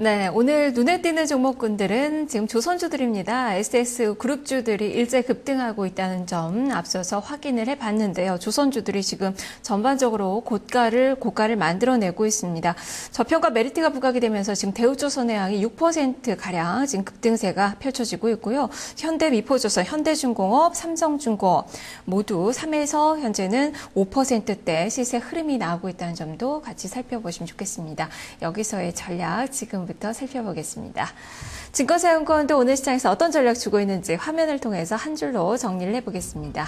네, 오늘 눈에 띄는 종목군들은 지금 조선주들입니다. SS 그룹주들이 일제 급등하고 있다는 점 앞서서 확인을 해봤는데요. 조선주들이 지금 전반적으로 고가를 만들어내고 있습니다. 저평가 메리트가 부각이 되면서 지금 대우조선해양이 6%가량 지금 급등세가 펼쳐지고 있고요. 현대미포조선, 현대중공업, 삼성중공업 모두 3에서 현재는 5%대 시세 흐름이 나오고 있다는 점도 같이 살펴보시면 좋겠습니다. 여기서의 전략 지금부터 살펴보겠습니다. 증권사연구원도 오늘 시장에서 어떤 전략 주고 있는지 화면을 통해서 한 줄로 정리를 해보겠습니다.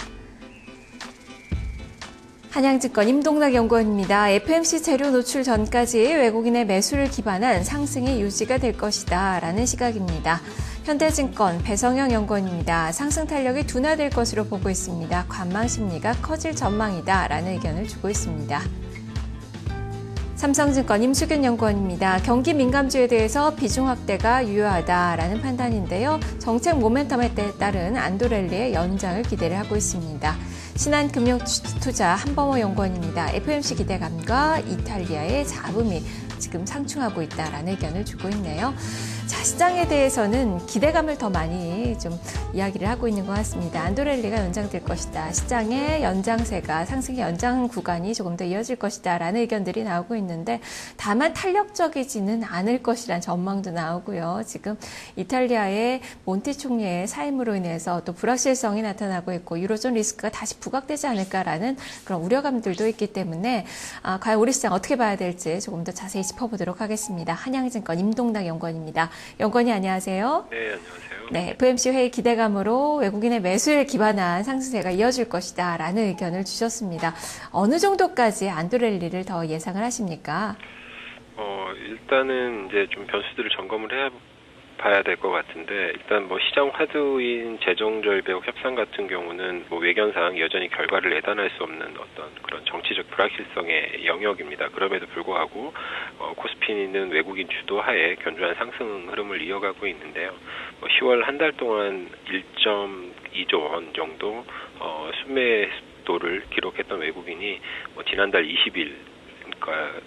한양증권 임동락 연구원입니다. FMC 재료 노출 전까지 외국인의 매수를 기반한 상승이 유지가 될 것이다 라는 시각입니다. 현대증권 배성영 연구원입니다. 상승 탄력이 둔화될 것으로 보고 있습니다. 관망 심리가 커질 전망이다 라는 의견을 주고 있습니다. 삼성증권 임수균 연구원입니다. 경기 민감주에 대해서 비중 확대가 유효하다라는 판단인데요. 정책 모멘텀에 따른 안도랠리의 연장을 기대를 하고 있습니다. 신한금융투자 한범호 연구원입니다. FMC 기대감과 이탈리아의 잡음이 지금 상충하고 있다라는 의견을 주고 있네요. 자, 시장에 대해서는 기대감을 더 많이 좀 이야기를 하고 있는 것 같습니다. 안도랠리가 연장될 것이다. 시장의 연장세가 상승의 연장 구간이 조금 더 이어질 것이다 라는 의견들이 나오고 있는데 다만 탄력적이지는 않을 것이라는 전망도 나오고요. 지금 이탈리아의 몬티 총리의 사임으로 인해서 또 불확실성이 나타나고 있고 유로존 리스크가 다시 부각되지 않을까라는 그런 우려감들도 있기 때문에 과연 우리 시장 어떻게 봐야 될지 조금 더 자세히 짚어보도록 하겠습니다. 한양증권 임동락 연구원입니다. 연구원이 안녕하세요. 네, 안녕하세요. 네, FMC 회의 기대감으로 외국인의 매수에 기반한 상승세가 이어질 것이다 라는 의견을 주셨습니다. 어느 정도까지 안도랠리를 더 예상을 하십니까? 일단은 이제 좀 변수들을 점검을 봐야 될 것 같은데 일단 뭐 시장 화두인 재정절벽 협상 같은 경우는 뭐 외견상 여전히 결과를 예단할 수 없는 어떤 그런 정치적 불확실성의 영역입니다. 그럼에도 불구하고 코스피는 외국인 주도하에 견조한 상승 흐름을 이어가고 있는데요. 10월 한 달 동안 1.2조 원 정도 순매도를 기록했던 외국인이 지난달 20일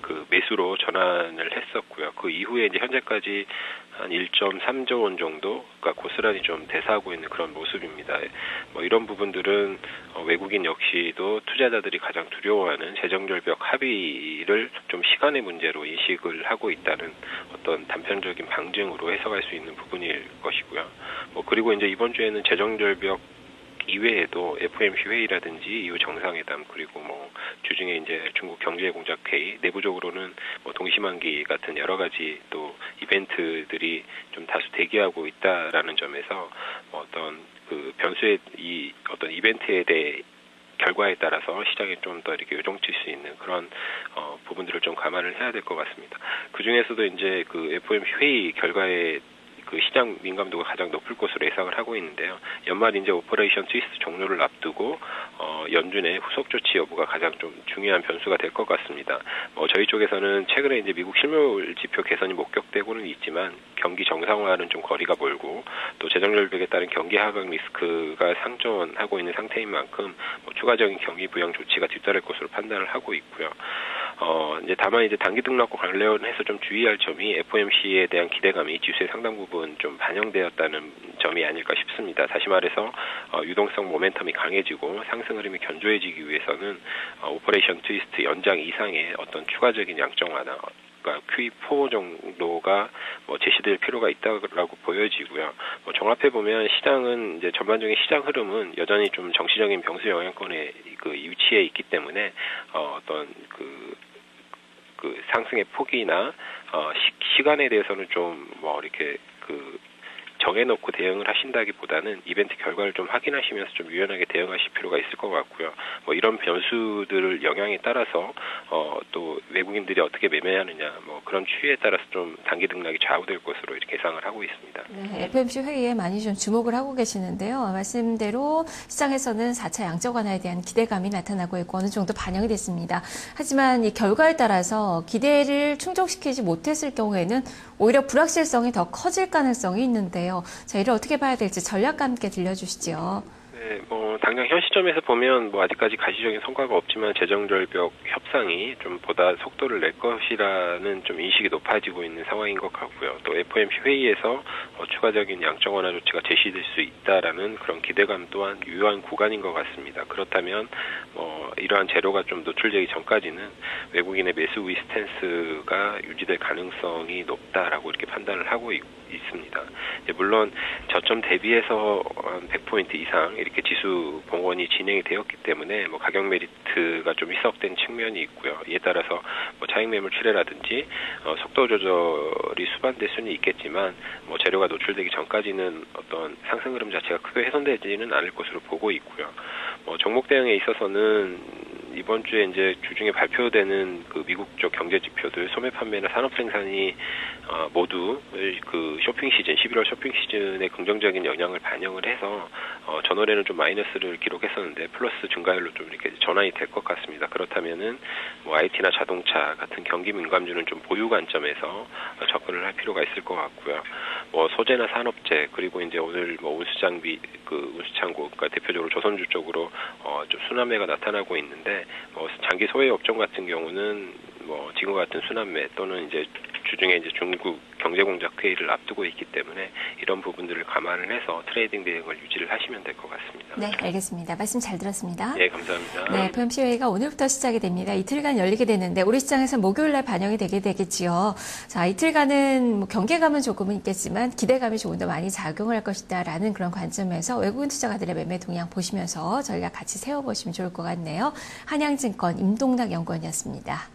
그 매수로 전환을 했었고요. 그 이후에 이제 현재까지 한 1.3조 원 정도가 고스란히 좀 대사하고 있는 그런 모습입니다. 이런 부분들은 외국인 역시도 투자자들이 가장 두려워하는 재정절벽 합의를 좀 시간의 문제로 인식을 하고 있다는 어떤 단편적인 방증으로 해석할 수 있는 부분일 것이고요. 그리고 이제 이번 주에는 재정절벽 이외에도 FOMC 회의라든지 이후 정상회담 그리고 주중에 이제 중국 경제공작회의 내부적으로는 동시만기 같은 여러 가지 또 이벤트들이 좀 다수 대기하고 있다라는 점에서 어떤 그 변수의 이 어떤 이벤트에 대해 결과에 따라서 시장에 좀 더 이렇게 요동칠 수 있는 그런 부분들을 좀 감안을 해야 될 것 같습니다. 그 중에서도 이제 그 FOMC 회의 결과에 그 시장 민감도가 가장 높을 것으로 예상을 하고 있는데요. 연말 이제 오퍼레이션 트위스트 종료를 앞두고 연준의 후속 조치 여부가 가장 좀 중요한 변수가 될 것 같습니다. 저희 쪽에서는 최근에 이제 미국 실물 지표 개선이 목격되고는 있지만 경기 정상화는 좀 거리가 멀고 또 재정절벽에 따른 경기 하강 리스크가 상존하고 있는 상태인 만큼 추가적인 경기 부양 조치가 뒤따를 것으로 판단을 하고 있고요. 이제 다만 이제 단기 등락과 관련해서 좀 주의할 점이 FOMC에 대한 기대감이 지수의 상당 부분 좀 반영되었다는 점이 아닐까 싶습니다. 다시 말해서 유동성 모멘텀이 강해지고 상승 흐름이 견조해지기 위해서는 오퍼레이션 트위스트 연장 이상의 어떤 추가적인 양적 완화 그러니까 Q4 정도가 제시될 필요가 있다고 보여지고요. 종합해 보면 시장은 이제 전반적인 시장 흐름은 여전히 좀 정치적인 병수 영향권에 그 위치해 있기 때문에 어떤 그 상승의 폭이나 시간에 대해서는 좀 이렇게 정해놓고 대응을 하신다기보다는 이벤트 결과를 좀 확인하시면서 좀 유연하게 대응하실 필요가 있을 것 같고요. 이런 변수들 영향에 따라서 또 외국인들이 어떻게 매매하느냐 그런 추이에 따라서 좀 단기 등락이 좌우될 것으로 이렇게 예상을 하고 있습니다. 네, FOMC 회의에 많이 좀 주목을 하고 계시는데요. 말씀대로 시장에서는 4차 양적 완화에 대한 기대감이 나타나고 있고 어느 정도 반영이 됐습니다. 하지만 이 결과에 따라서 기대를 충족시키지 못했을 경우에는 오히려 불확실성이 더 커질 가능성이 있는데요. 자, 이를 어떻게 봐야 될지 전략과 함께 들려주시죠. 네, 네, 당장 현 시점에서 보면 아직까지 가시적인 성과가 없지만 재정절벽 협상이 좀 보다 속도를 낼 것이라는 좀 인식이 높아지고 있는 상황인 것 같고요. 또 FOMC 회의에서 추가적인 양적 완화 조치가 제시될 수 있다라는 그런 기대감 또한 유효한 구간인 것 같습니다. 그렇다면 이러한 재료가 좀 노출되기 전까지는 외국인의 매수 우위 스탠스가 유지될 가능성이 높다라고 이렇게 판단을 하고 있습니다. 물론 저점 대비해서 한 100포인트 이상 이렇게 지수 봉헌이 진행이 되었기 때문에 가격 메리트가 좀 희석된 측면이 있고요. 이에 따라서 차익 매물 출회라든지 속도 조절이 수반될 수는 있겠지만 재료가 노출되기 전까지는 어떤 상승 흐름 자체가 크게 훼손되지는 않을 것으로 보고 있고요. 종목 대응에 있어서는 이번 주에 이제 주중에 발표되는 그 미국 쪽 경제 지표들, 소매 판매나 산업 생산이 모두 그 쇼핑 시즌, 11월 쇼핑 시즌에 긍정적인 영향을 반영을 해서 전월에는 좀 마이너스를 기록했었는데 플러스 증가율로 좀 이렇게 전환이 될 것 같습니다. 그렇다면은 IT나 자동차 같은 경기 민감주는 좀 보유 관점에서 접근을 할 필요가 있을 것 같고요. 소재나 산업재 그리고 이제 오늘 운수장비 운수창고 그러니까 대표적으로 조선주 쪽으로 좀 순환매가 나타나고 있는데 장기 소외 업종 같은 경우는 지금과 같은 순환매 또는 이제 주중에 이제 중국 경제공작 회의를 앞두고 있기 때문에 이런 부분들을 감안을 해서 트레이딩 대응을 유지를 하시면 될 것 같습니다. 네, 알겠습니다. 말씀 잘 들었습니다. 네, 감사합니다. 네, FOMC 회의가 오늘부터 시작이 됩니다. 이틀간 열리게 되는데 우리 시장에서 목요일날 반영이 되게 되겠지요. 자, 이틀간은 경계감은 조금은 있겠지만 기대감이 조금 더 많이 작용을 할 것이다라는 그런 관점에서 외국인 투자가들의 매매 동향 보시면서 저희가 같이 세워보시면 좋을 것 같네요. 한양증권 임동락 연구원이었습니다.